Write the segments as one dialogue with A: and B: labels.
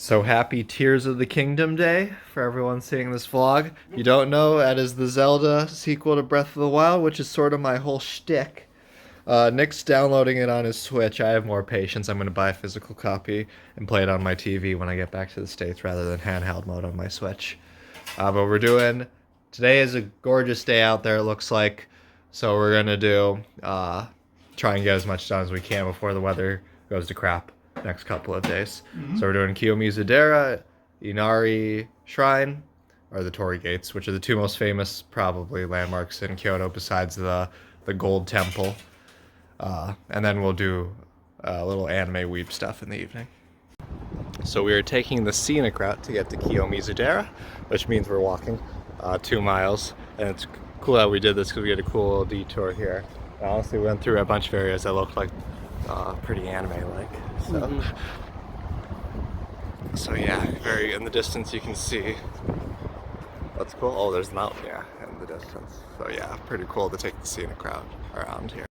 A: So happy Tears of the Kingdom Day for everyone seeing this vlog. If you don't know, that is the Zelda sequel to Breath of the Wild, which is sort of my whole shtick. Nick's downloading it on his Switch. I have more patience. I'm going to buy a physical copy and play it on my TV when I get back to the States rather than handheld mode on my Switch. Today is a gorgeous day out there, it looks like. So we're going to try and get as much done as we can before the weather goes to crap next couple of days. So we're doing Kiyomizudera, Inari Shrine, or the Torii Gates, which are the two most famous, probably, landmarks in Kyoto besides the Gold Temple. And then we'll do a little anime weeb stuff in the evening. So we are taking the scenic route to get to Kiyomizudera, which means we're walking 2 miles. And it's cool that we did this because we get a cool little detour here. And honestly, we went through a bunch of areas that looked like pretty anime-like. So yeah, in the distance you can see. That's cool. Oh, there's a mountain, yeah, in the distance. So yeah, pretty cool to take the scenic route around here.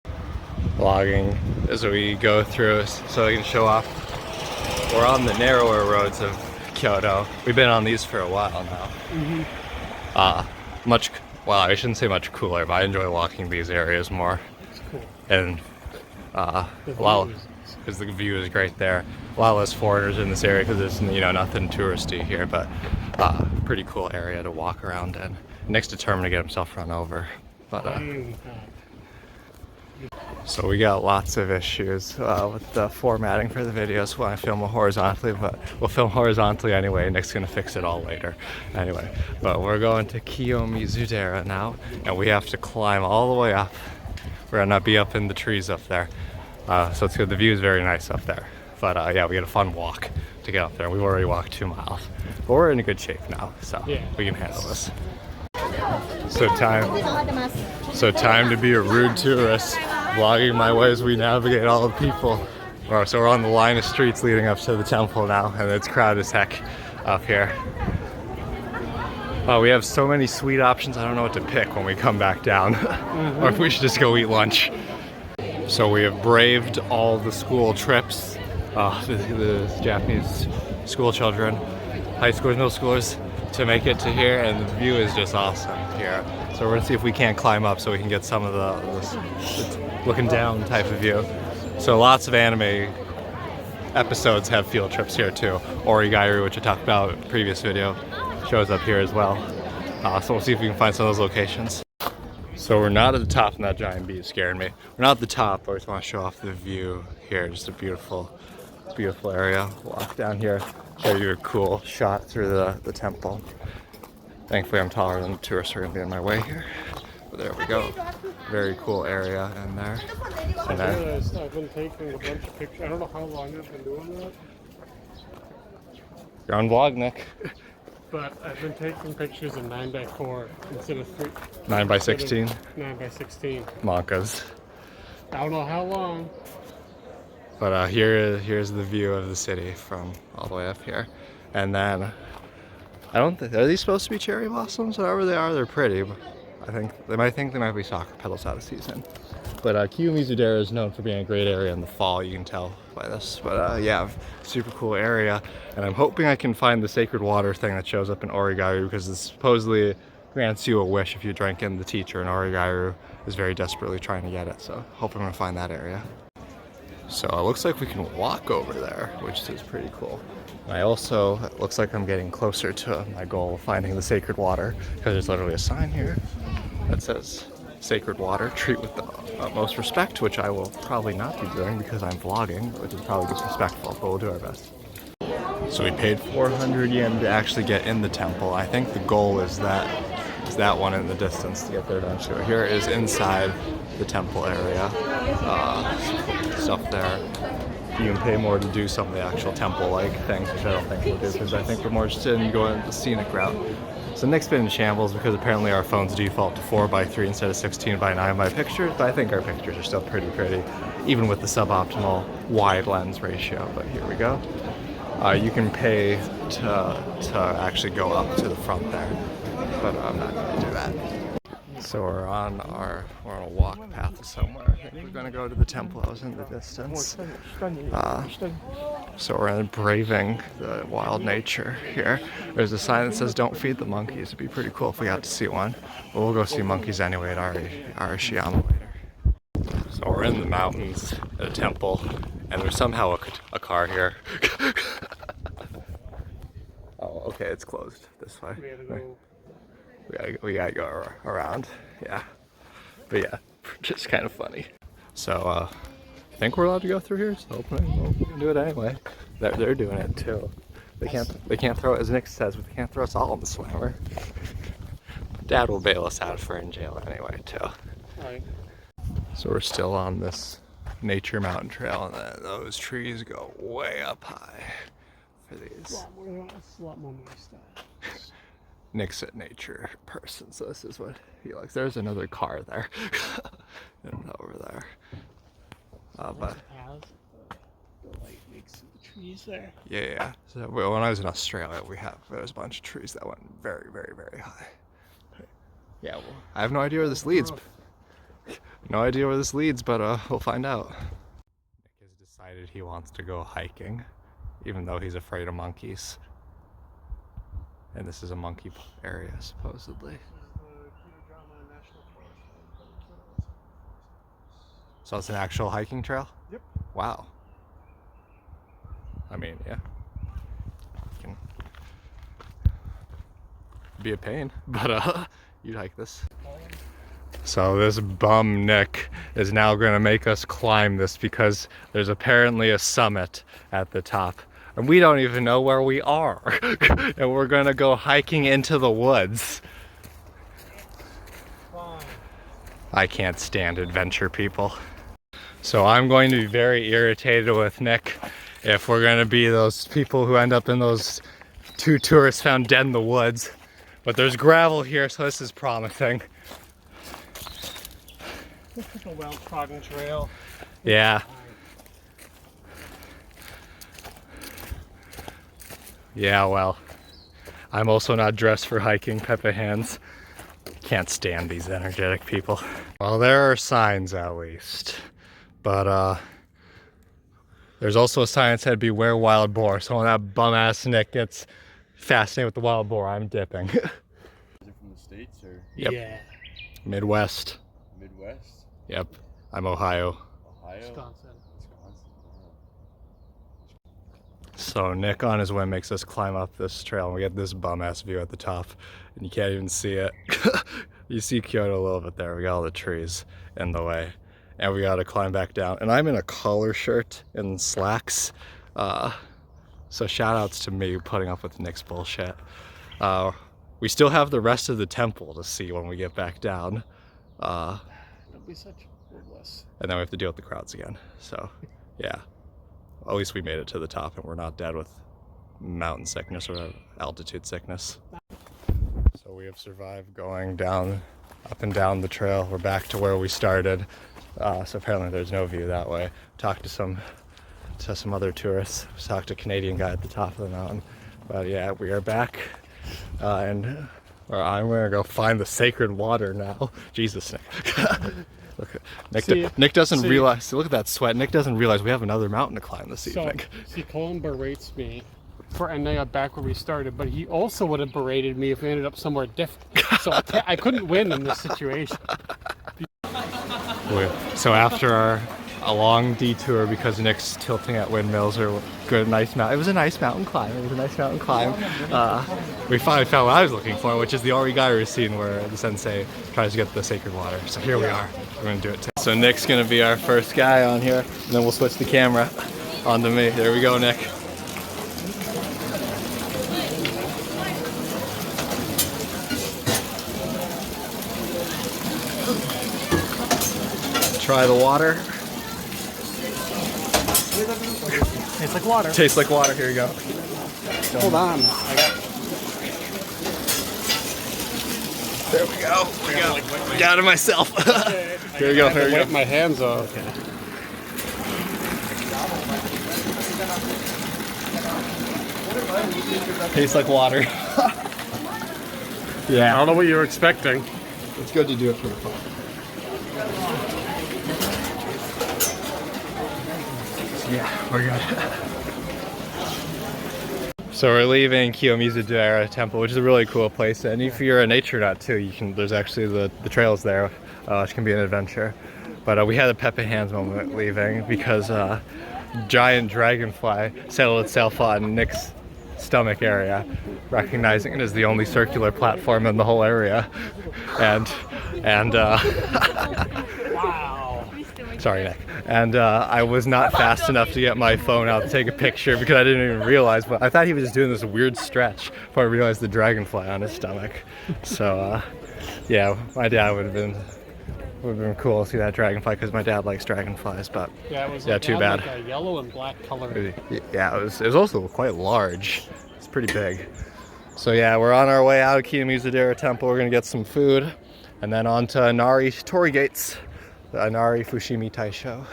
A: Vlogging as we go through so I can show off. We're on the narrower roads of Kyoto. We've been on these for a while now. Well, I shouldn't say much cooler, but I enjoy walking these areas more.
B: It's cool.
A: And because the view is great there. A lot less foreigners in this area because there's nothing touristy here, but pretty cool area to walk around in. Nick's determined to get himself run over, but so we got lots of issues with the formatting for the videos when I film horizontally, but we'll film horizontally anyway. Nick's gonna fix it all later anyway. But we're going to Kiyomizudera now, and we have to climb all the way up. We're gonna be up in the trees up there. So it's good. The view is very nice up there. But yeah, we got a fun walk to get up there. We've already walked 2 miles. But we're in a good shape now, so yeah, we can handle this. So time to be a rude tourist, vlogging my way as we navigate all the people. So we're on the line of streets leading up to the temple now, and it's crowded as heck up here. We have so many sweet options, I don't know what to pick when we come back down. Or if we should just go eat lunch. So we have braved all the school trips, the Japanese school children, high schoolers, middle schoolers, to make it to here, and the view is just awesome here. So we're gonna see if we can't climb up so we can get some of the looking down type of view. So lots of anime episodes have field trips here too. Origairu, which I talked about in a previous video, shows up here as well. So we'll see if we can find some of those locations. So we're not at the top, and that giant bee scared me. We're not at the top, but I just want to show off the view here. Just a beautiful area. Walk down here, show you a cool shot through the temple. Thankfully I'm taller than the tourists are going to be in my way here. But there we go. Very cool area in there. And then,
B: I've been taking a bunch of pictures. I don't know how long I've been doing that.
A: You're on vlog, Nick.
B: But I've been taking pictures in 9x4 instead of 3.
A: 9x16?
B: 9x16.
A: Monkas.
B: I don't know how long.
A: But here's the view of the city from all the way up here. And then, are these supposed to be cherry blossoms? However they are, they're pretty. They might be soccer petals out of season. But Kiyomizudera is known for being a great area in the fall, you can tell by this. But yeah, super cool area. And I'm hoping I can find the sacred water thing that shows up in Origairu, because it supposedly grants you a wish if you drink, and the teacher in Origairu is very desperately trying to get it. So hoping I'm gonna find that area. So it looks like we can walk over there, which is pretty cool. And it looks like I'm getting closer to my goal of finding the sacred water, because there's literally a sign here that says sacred water, treat with the utmost respect, which I will probably not be doing because I'm vlogging, which is probably disrespectful, but we'll do our best. So we paid 400 yen to actually get in the temple. I think the goal is that one in the distance to get there eventually. Here is inside the temple area. Stuff there. You can pay more to do some of the actual temple-like things, which I don't think we'll do, because I think we're more interested in going the scenic route. So Nick's been in shambles because apparently our phones default to 4:3 instead of 16:9 pictures, but I think our pictures are still pretty, even with the suboptimal wide lens ratio. But here we go. You can pay to actually go up to the front there, but I'm not going to do that. So we're on a walk path somewhere. I think we're gonna go to the temple that was in the distance. So we're braving the wild nature here. There's a sign that says "Don't feed the monkeys." It'd be pretty cool if we got to see one. But we'll go see monkeys anyway at Arashiyama later. So we're in the mountains at a temple, and there's somehow a car here. Oh, okay, it's closed this way. We gotta go around, yeah. But yeah, just kind of funny. So I think we're allowed to go through here. It's opening. Well, we can do it anyway. They're doing it too. They can't throw, as Nick says, but they can't throw us all in the slammer. Dad will bail us out if we're in jail anyway too.
B: Right.
A: So we're still on this nature mountain trail, and then those trees go way up high for these.
B: It's a lot more my style.
A: Nick's a nature person, so this is what he likes. There's another car there, and over there. But
B: the light makes the trees there.
A: yeah. So when I was in Australia, there was a bunch of trees that went very, very, very high. Yeah, well, I have no idea where this leads. No idea where this leads, but we'll find out. Nick has decided he wants to go hiking, even though he's afraid of monkeys. And this is a monkey area, supposedly. So it's an actual hiking trail?
B: Yep.
A: Wow. I mean, yeah. It can be a pain, but you'd hike this. So this bum Nick is now going to make us climb this because there's apparently a summit at the top. And we don't even know where we are. And we're gonna go hiking into the woods. I can't stand adventure people. So I'm going to be very irritated with Nick if we're gonna be those people who end up in those 2 tourists found dead in the woods. But there's gravel here, so this is promising.
B: Looks like a well-trodden trail.
A: Yeah. Yeah, well, I'm also not dressed for hiking type of hands. Can't stand these energetic people. Well, there are signs at least. But there's also a sign that said beware wild boar. So when that bum ass Nick gets fascinated with the wild boar, I'm dipping.
C: Is it from the States or?
A: Yep.
B: Yeah.
A: Midwest.
C: Midwest?
A: Yep. I'm Ohio.
C: Ohio?
B: Wisconsin.
A: So Nick on his whim makes us climb up this trail, and we get this bum ass view at the top, and you can't even see it. You see Kyoto a little bit there. We got all the trees in the way, and we got to climb back down. And I'm in a collar shirt and slacks, so shout outs to me putting up with Nick's bullshit. We still have the rest of the temple to see when we get back down.
B: Don't be such a wuss.
A: And then we have to deal with the crowds again. So yeah. At least we made it to the top and we're not dead with mountain sickness or altitude sickness. So we have survived going down, up and down the trail. We're back to where we started. So apparently there's no view that way. Talked to some other tourists. Talked to a Canadian guy at the top of the mountain. But yeah, we are back. I'm gonna go find the sacred water now. Jesus, Nick. Nick doesn't realize. Look at that sweat. Nick doesn't realize we have another mountain to climb this evening.
B: See, Colin berates me for ending up back where we started, but he also would have berated me if we ended up somewhere different. So I couldn't win in this situation.
A: So after a long detour because Nick's tilting at windmills or good nice mountain. It was a nice mountain climb. We finally found what I was looking for, which is the origami scene where the sensei tries to get the sacred water. So here we are. We're gonna do it today. So Nick's gonna be our first guy on here, and then we'll switch the camera onto me. There we go, Nick. Try the water.
B: Tastes like water.
A: Tastes like water. Here you go.
B: Hold on.
A: There we go. Down to myself. Here we go. Here we go.
B: Wipe my hands off. Okay.
A: Tastes like water. Yeah.
B: I don't know what you were expecting.
A: It's good to do it for the fun. Yeah, we're good. So we're leaving Kiyomizudera Temple, which is a really cool place. And if you're a nature nut too, you can. There's actually the trails there, which can be an adventure. But we had a Pepe Hands moment leaving because giant dragonfly settled itself on Nick's stomach area, recognizing it as the only circular platform in the whole area. And
B: Wow.
A: sorry, Nick. And I was not fast enough to get my phone out to take a picture because I didn't even realize. But I thought he was just doing this weird stretch before I realized the dragonfly on his stomach. So yeah, my dad would have been cool to see that dragonfly because my dad likes dragonflies. But
B: Yeah, it was
A: yeah,
B: like,
A: too
B: it had
A: bad.
B: like a yellow and black color.
A: Yeah, it was also quite large. It's pretty big. So yeah, we're on our way out of Kiyomizudera Temple. We're gonna get some food, and then on to Inari Torii Gates, the Inari Fushimi Taisha,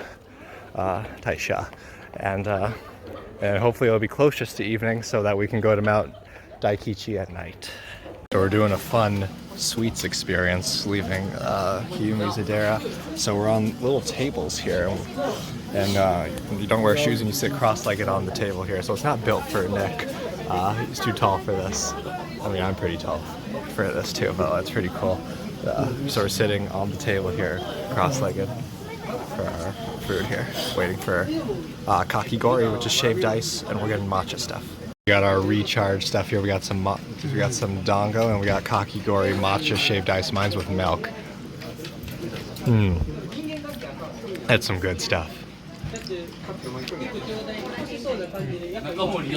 A: and hopefully it'll be closest to evening so that we can go to Mount Daikichi at night. So we're doing a fun sweets experience leaving Kiyomizudera. So we're on little tables here, and you don't wear shoes and you sit cross-legged on the table here. So it's not built for Nick. He's too tall for this. I mean, I'm pretty tall for this too, but it's pretty cool. So we're sitting on the table here, cross-legged, for our food here, waiting for kakigori, which is shaved ice, and we're getting matcha stuff. We got our recharge stuff here. We got some dango, and we got kakigori matcha shaved ice. Mine's with milk. That's some good stuff.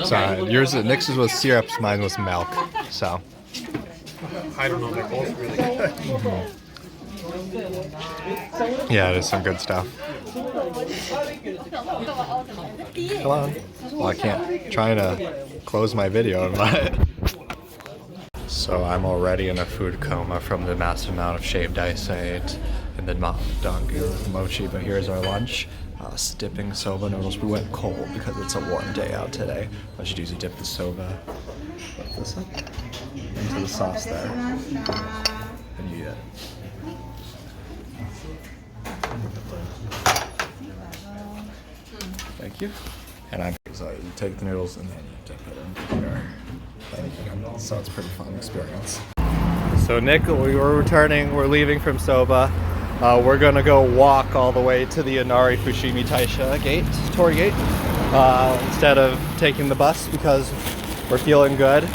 A: Sorry, Nick's is with syrups, mine was milk. So
B: I don't know, they're both really good.
A: yeah, it is some good stuff. Come on. Well, I can't. Trying to close my video. So I'm already in a food coma from the massive amount of shaved ice I ate and the dango mochi. But here's our lunch. Dipping soba noodles. We went cold because it's a warm day out today. I should usually dip the soba like this up into the sauce there. And you eat it. Thank you. And so you take the noodles and then you dip it in here. So it's a pretty fun experience. So Nick, we were returning. We're leaving from Soba. We're gonna go walk all the way to the Inari Fushimi Taisha Torii Gate, instead of taking the bus because we're feeling good,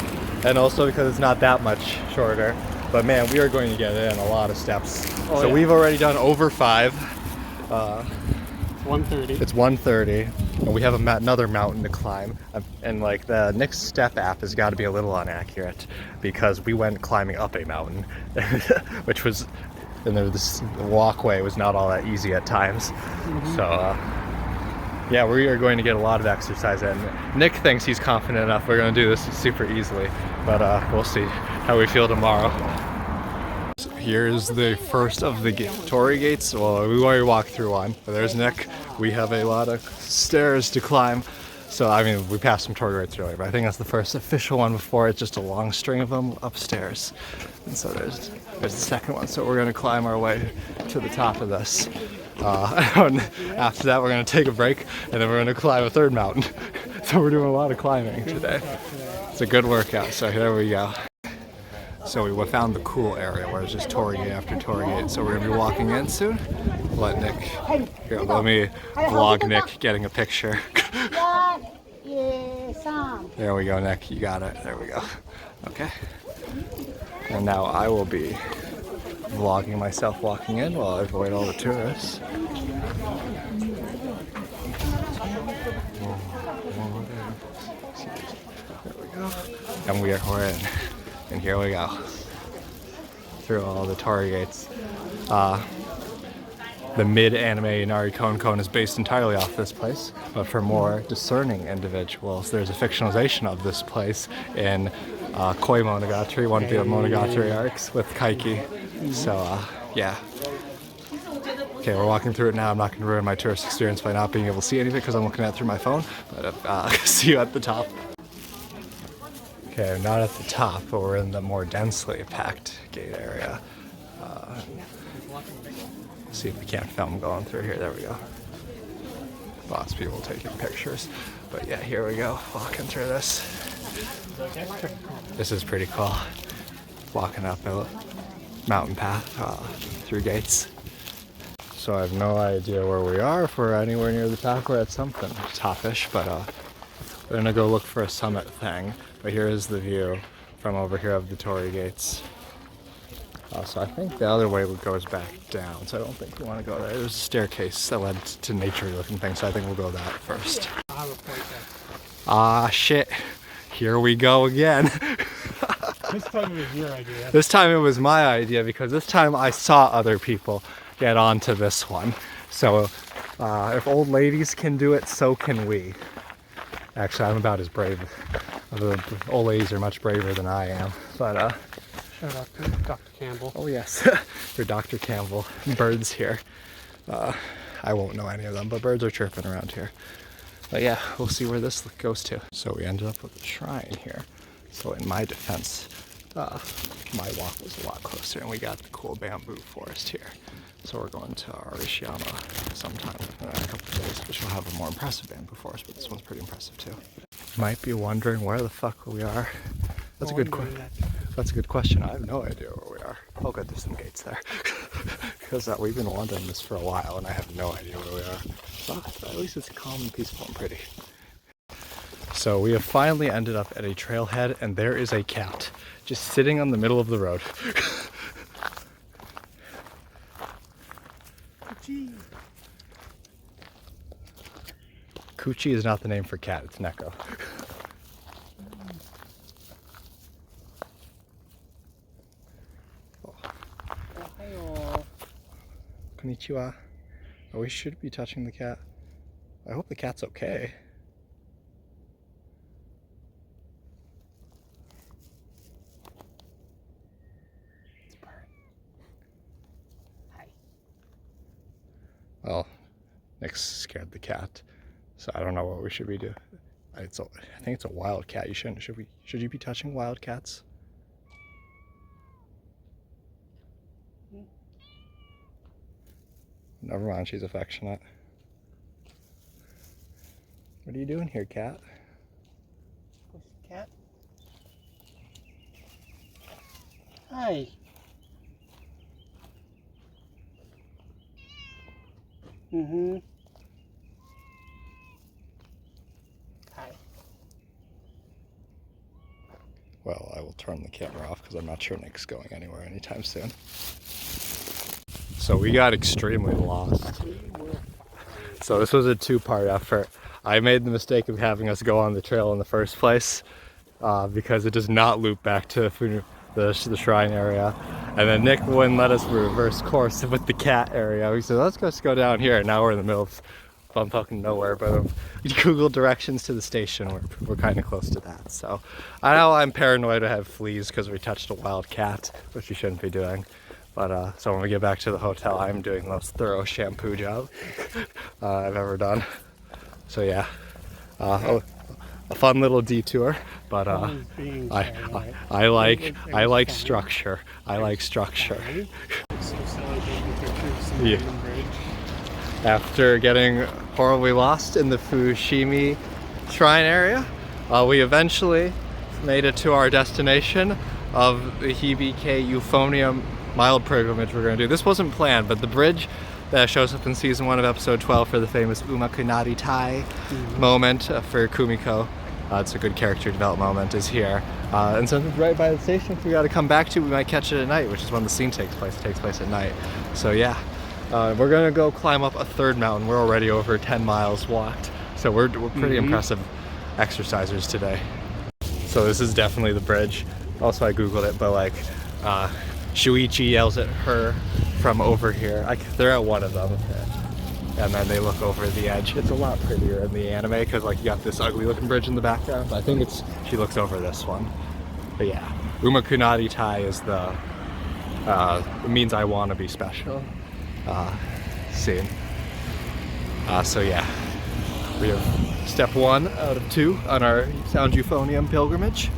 A: and also because it's not that much shorter. But man, we are going to get in a lot of steps. So we've already done over 5.
B: 1:30.
A: It's 1:30, and we have another mountain to climb. And like the Nick's step app has got to be a little inaccurate because we went climbing up a mountain, which was, and this walkway was not all that easy at times. So yeah, we are going to get a lot of exercise in. Nick thinks he's confident enough we're going to do this super easily, but we'll see how we feel tomorrow. So here's the first of the Torii Gates. Well, we already walked through one, but there's Nick. We have a lot of stairs to climb. So, I mean, we passed some Torii Gates earlier, but I think that's the first official one before it's just a long string of them upstairs. And so there's the second one. So we're going to climb our way to the top of this. And after that, we're going to take a break, and then we're going to climb a third mountain. So we're doing a lot of climbing today. It's a good workout, so here we go. So we found the cool area where it's just Torii Gate after Torii Gate. So we're going to be walking in soon. Let me vlog Nick getting a picture. There we go, Nick. You got it. There we go. Okay. And now I will be vlogging myself walking in while I avoid all the tourists. There we go. And we're in. And here we go. Through all the Torii Gates. The mid-anime Inari Konkon is based entirely off this place, but for more discerning individuals, there's a fictionalization of this place in Koi Monogatari, one of the Monogatari arcs with Kaiki. So, yeah. Okay, we're walking through it now. I'm not going to ruin my tourist experience by not being able to see anything because I'm looking at it through my phone, but see you at the top. Okay, not at the top, but we're in the more densely packed gate area. See if we can't film going through here. There we go. Lots of people taking pictures. But yeah, here we go. Walking through this. This is pretty cool. Walking up a mountain path through gates. So I have no idea where we are. If we're anywhere near the top, we're at something topish, but we're gonna go look for a summit thing. But here is the view from over here of the Torii gates. So I think the other way goes back down, so I don't think we want to go there. There's a staircase that led to nature-looking things, so I think we'll go that first. Ah, shit. Here we go again.
B: This time it was your idea.
A: This time it was my idea because this time I saw other people get onto this one. So if old ladies can do it, so can we. Actually, I'm about as brave. The old ladies are much braver than I am. But
B: shout out to Dr. Campbell.
A: oh yes, for Dr. Campbell. Birds here. I won't know any of them, but birds are chirping around here. But yeah, we'll see where this goes to. So we ended up with a shrine here. So in my defense, my walk was a lot closer, and we got the cool bamboo forest here. So we're going to Arishiyama sometime in a couple of days, which will have a more impressive bamboo forest, but this one's pretty impressive too. You might be wondering where the fuck we are. That's a good question. That's a good question. I have no idea where we are. Oh good, there's some gates there. Because we've been wandering this for a while, and I have no idea where we are. But at least it's calm and peaceful and pretty. So we have finally ended up at a trailhead, and there is a cat just sitting on the middle of the road. Kuchi is not the name for cat, it's Neko. Konnichiwa. Oh, we should be touching the cat. I hope the cat's okay. Well, Nick's scared the cat, so I don't know what we should be doing. I think it's a wild cat. Should you be touching wild cats? Never mind, she's affectionate. What are you doing here, cat?
B: Cat? Hi. Mm-hmm. Hi.
A: Well, I will turn the camera off because I'm not sure Nick's going anywhere anytime soon. So we got extremely lost. So this was a two-part effort. I made the mistake of having us go on the trail in the first place because it does not loop back to the shrine area. And then Nick wouldn't let us reverse course with the cat area. We said, let's just go down here. And now we're in the middle of fucking nowhere, but we Googled directions to the station. We're kind of close to that. So I know I'm paranoid to have fleas because we touched a wild cat, which we shouldn't be doing. But so when we get back to the hotel, I'm doing the most thorough shampoo job I've ever done. So yeah, a fun little detour. But I like structure. I like structure. Yeah. After getting horribly lost in the Fushimi shrine area, we eventually made it to our destination of the Hibike Euphonium mild pilgrimage we're going to do. This wasn't planned, but the bridge that shows up in season 1 of episode 12 for the famous Umakunari Tai moment for Kumiko. It's a good character development moment, is here. And since it's right by the station, if we got to come back to, we might catch it at night, which is when the scene takes place. It takes place at night. So yeah, we're gonna go climb up a third mountain. We're already over 10 miles walked. So we're pretty impressive exercisers today. So this is definitely the bridge. Also I Googled it, but like, Shuichi yells at her from over here. They're at one of them. And then they look over the edge. It's a lot prettier in the anime because like you got this ugly looking bridge in the background. I think she looks over this one. But yeah, Umakunari Tai is the it means I want to be special scene. So yeah, we have step 1 out of 2 on our Sound Euphonium pilgrimage.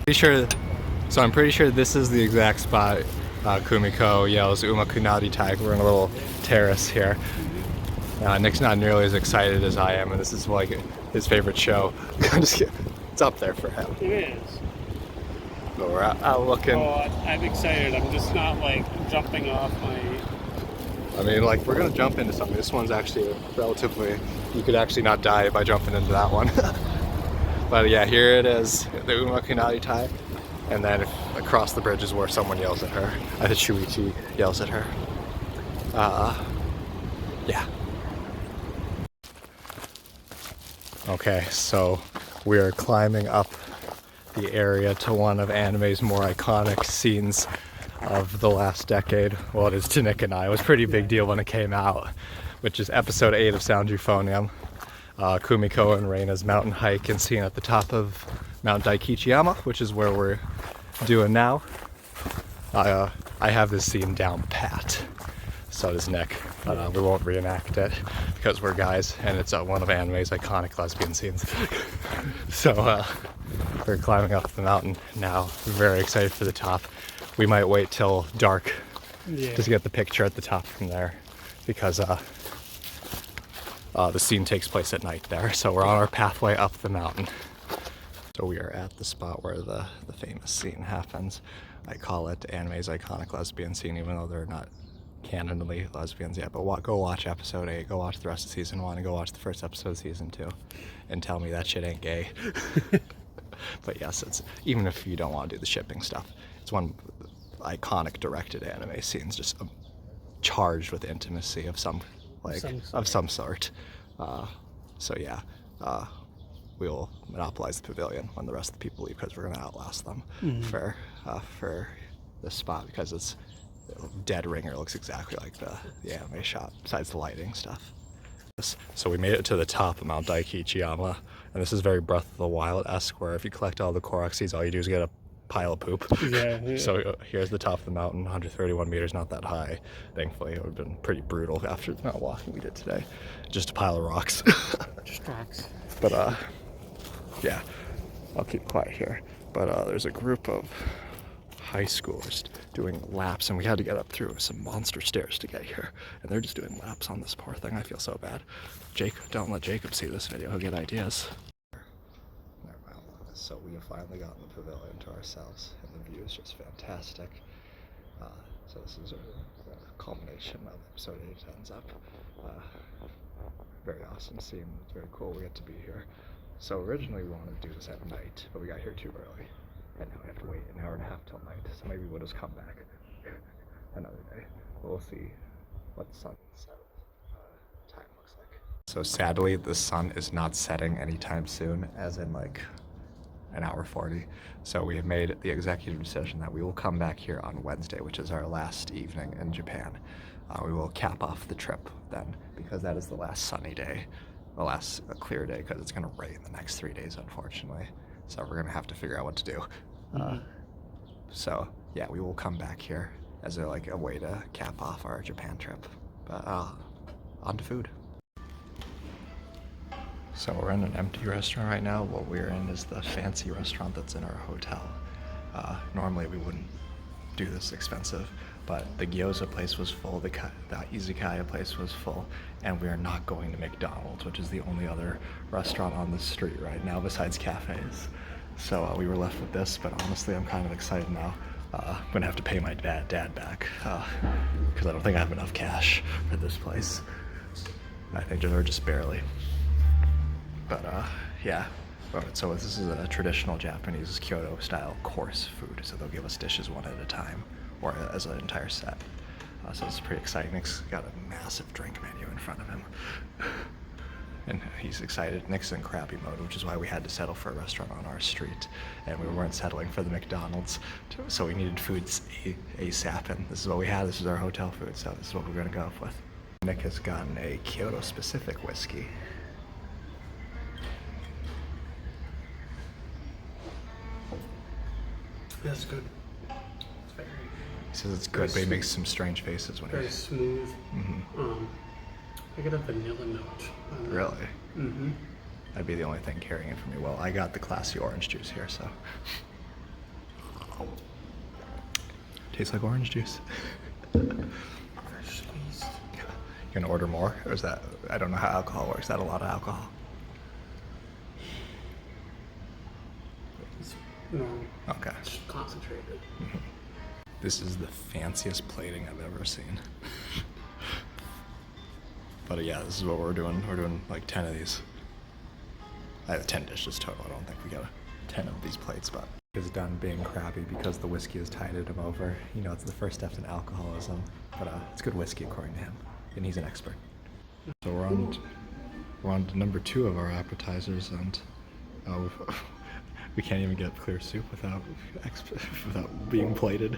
A: I'm pretty sure this is the exact spot Kumiko yells Uma Kunadi tag. We're in a little terrace here. Nick's not nearly as excited as I am, and this is like his favorite show. I'm just kidding. It's up there for him.
B: It is.
A: But we're out looking.
B: Oh, I'm excited. I'm just not like jumping off my...
A: I mean, like, we're gonna jump into something. This one's actually relatively, you could actually not die by jumping into that one. But yeah, here it is, the Uma Kunadi tie. And then across the bridge is where someone yells at her. I think Shuichi yells at her. Yeah. Okay, so we're climbing up the area to one of anime's more iconic scenes of the last decade. Well, it is to Nick and I. It was a pretty big deal when it came out, which is episode 8 of Sound Euphonium. Kumiko and Reina's mountain hike and scene at the top of Mount Daikichiyama, which is where we're doing now. I have this scene down pat. So does Nick, but we won't reenact it because we're guys, and it's one of anime's iconic lesbian scenes. So we're climbing up the mountain now. Very excited for the top. We might wait till dark just to get the picture at the top from there, because the scene takes place at night there. So we're on our pathway up the mountain. So we are at the spot where the famous scene happens. I call it anime's iconic lesbian scene, even though they're not canonally lesbians yet. But go watch episode 8, go watch the rest of season 1, and go watch the first episode of season 2, and tell me that shit ain't gay. But yes, it's, even if you don't want to do the shipping stuff, it's one iconic directed anime scenes, just charged with intimacy of some sort. So yeah, we will monopolize the pavilion when the rest of the people leave, because we're going to outlast them for this spot, because it's dead ringer. Looks exactly like the anime shot, besides the lighting stuff. So we made it to the top of Mount Daikichiyama, and this is very Breath of the Wild-esque, where if you collect all the Korok seeds, all you do is get a pile of poop. Yeah. So here's the top of the mountain, 131 meters, not that high. Thankfully, it would have been pretty brutal after the amount of walking we did today. Just a pile of rocks.
B: Just rocks.
A: But yeah, I'll keep quiet here. But there's a group of high schoolers doing laps, and we had to get up through some monster stairs to get here, and they're just doing laps on this poor thing. I feel so bad. Jacob, don't let Jacob see this video. He'll get ideas. So we have finally gotten the pavilion to ourselves, and the view is just fantastic. So this is a culmination of episode 8 ends up. Very awesome scene. It's very cool we get to be here. So originally we wanted to do this at night, but we got here too early, and now we have to wait an hour and a half till night. So maybe we'll just come back another day. We'll see what the sunset time looks like. So sadly, the sun is not setting anytime soon, as in like an hour 40. So we have made the executive decision that we will come back here on Wednesday, which is our last evening in Japan. We will cap off the trip then, because that is the last sunny day, the last clear day, because it's going to rain the next 3 days, unfortunately. So we're going to have to figure out what to do. So yeah, we will come back here as a way to cap off our Japan trip. But on to food. So we're in an empty restaurant right now. What we're in is the fancy restaurant that's in our hotel. Normally we wouldn't do this expensive, but the gyoza place was full, the izakaya place was full, and we are not going to McDonald's, which is the only other restaurant on the street right now besides cafes. So we were left with this, but honestly I'm kind of excited now. I'm gonna have to pay my dad back, because I don't think I have enough cash for this place. I think just barely. But yeah, so this is a traditional Japanese Kyoto style course food, so they'll give us dishes one at a time, or as an entire set. So it's pretty exciting. Nick's got a massive drink menu in front of him, and he's excited. Nick's in crappy mode, which is why we had to settle for a restaurant on our street, and we weren't settling for the McDonald's, so we needed foods ASAP, and this is what we had. This is our hotel food, so this is what we're gonna go with. Nick has gotten a Kyoto specific whiskey.
B: That's good. It's very.
A: He says it's good, but he makes some strange faces when
B: very smooth. I get a vanilla note.
A: Really? That'd be the only thing carrying it for me. Well, I got the classy orange juice here, so. Tastes like orange juice.
B: Fresh squeezed.
A: You gonna order more? Or is that, I don't know how alcohol works. Is that a lot of alcohol?
B: No,
A: Okay.
B: it's concentrated.
A: This is the fanciest plating I've ever seen. But yeah, this is what we're doing. We're doing like 10 of these. I have 10 dishes total. I don't think we got 10 of these plates, but he's done being crabby because the whiskey has tided him over. You know, it's the first step in alcoholism, but it's good whiskey according to him, and he's an expert. So we're on to number 2 of our appetizers, and we can't even get clear soup without being plated.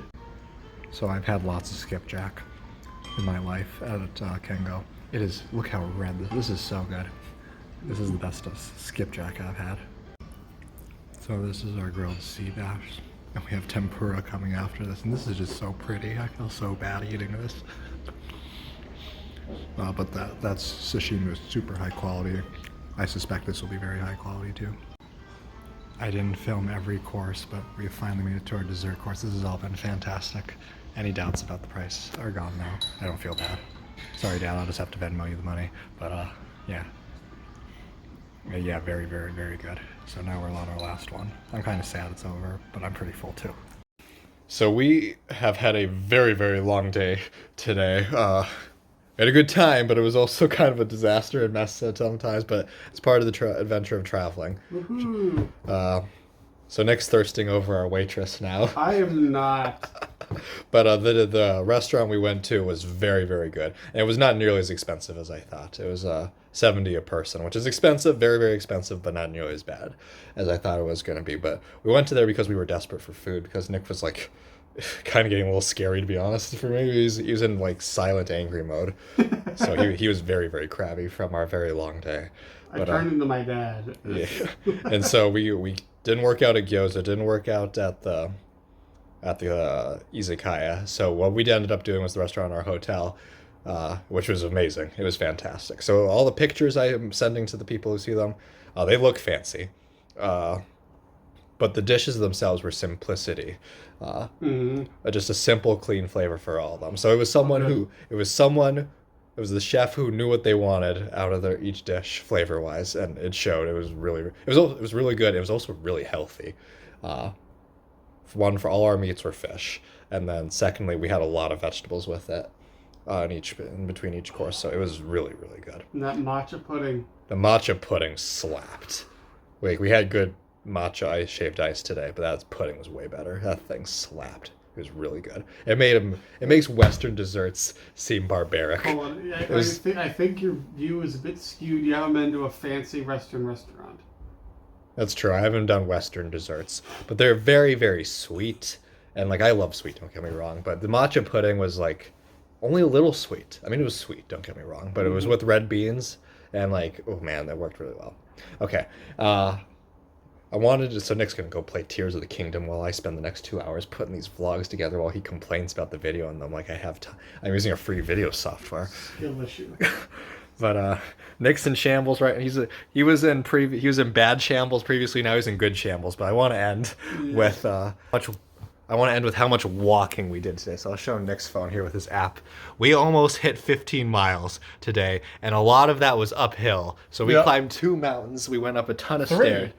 A: So I've had lots of skipjack in my life at Kengo. It is, look how red this is. So good. This is the best skipjack I've had. So this is our grilled sea bass, and we have tempura coming after this, and this is just so pretty. I feel so bad eating this. But that's sashimi was super high quality. I suspect this will be very high quality too. I didn't film every course, but we finally made it to our dessert course. This has all been fantastic. Any doubts about the price are gone now. I don't feel bad. Sorry, Dad, I'll just have to Venmo you the money. But yeah. Yeah, very, very, very good. So now we're on our last one. I'm kind of sad it's over, but I'm pretty full too. So we have had a very, very long day today. We had a good time, but it was also kind of a disaster and mess sometimes, but it's part of the adventure of traveling.
B: Woohoo!
A: So Nick's thirsting over our waitress now.
B: I am not.
A: But the restaurant we went to was very, very good. And it was not nearly as expensive as I thought. It was $70 a person, which is expensive, very, very expensive, but not nearly as bad as I thought it was going to be. But we went to there because we were desperate for food, because Nick was like kind of getting a little scary, to be honest, for me. He was in like silent angry mode. So he was very, very crabby from our very long day.
B: I turned into my dad.
A: Yeah. And so we didn't work out at Gyoza, didn't work out at the izakaya. So what we ended up doing was the restaurant in our hotel, which was amazing. It was fantastic. So all the pictures I am sending to the people who see them, they look fancy. But the dishes themselves were simplicity. Just a simple, clean flavor for all of them. So it was it was the chef who knew what they wanted out of each dish flavor wise, and it showed. It was really good. It was also really healthy. For all our meats were fish, and then secondly, we had a lot of vegetables with it in between each course. So it was really, really good.
B: And that matcha pudding.
A: The matcha pudding slapped. We had good matcha shaved ice today, but that pudding was way better. That thing slapped. It was really good. It makes Western desserts seem barbaric.
B: Hold on. I think your view is a bit skewed. You haven't been to a fancy Western restaurant.
A: That's true. I haven't done Western desserts, but they're very, very sweet. And like, I love sweet, don't get me wrong, but the matcha pudding was like only a little sweet. I mean, it was sweet, don't get me wrong, but it was with red beans, and like, oh man, that worked really well. Okay. So Nick's gonna go play Tears of the Kingdom while I spend the next 2 hours putting these vlogs together while he complains about the video, and I'm like, I have time. I'm using a free video software.
B: Skill issue.
A: But Nick's in shambles, right? He was in bad shambles previously. Now he's in good shambles. But I want to end with how much walking we did today. So I'll show Nick's phone here with his app. We almost hit 15 miles today, and a lot of that was uphill. So we climbed 2 mountains. We went up a ton of stairs.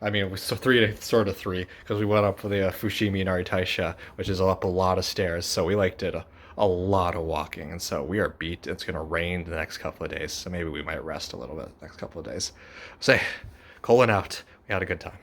A: I mean, so three, because we went up for the Fushimi Inari Taisha, which is up a lot of stairs. So we did a lot of walking, and so we are beat. It's gonna rain the next couple of days, so maybe we might rest a little bit the next couple of days. Say, Colin out. We had a good time.